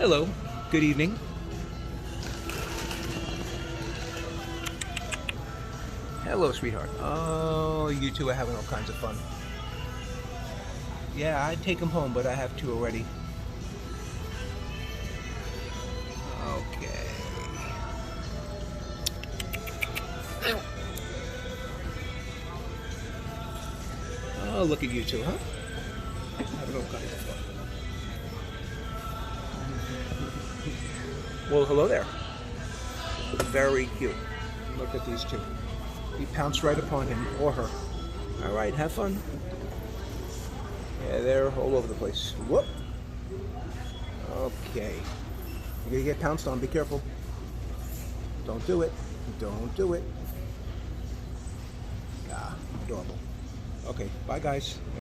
Hello, good evening. Hello, sweetheart. Oh, you two are having all kinds of fun. Yeah, I'd take him home, but I have two already. Okay. Oh, look at you two, huh? Having all kinds of fun. Well, hello there. Very cute. Look at these two. He pounced right upon him, or her. All right, have fun. Yeah, they're all over the place. Whoop. Okay. You're gonna get pounced on. Be careful. Don't do it. Don't do it. Ah, adorable. Okay, bye guys.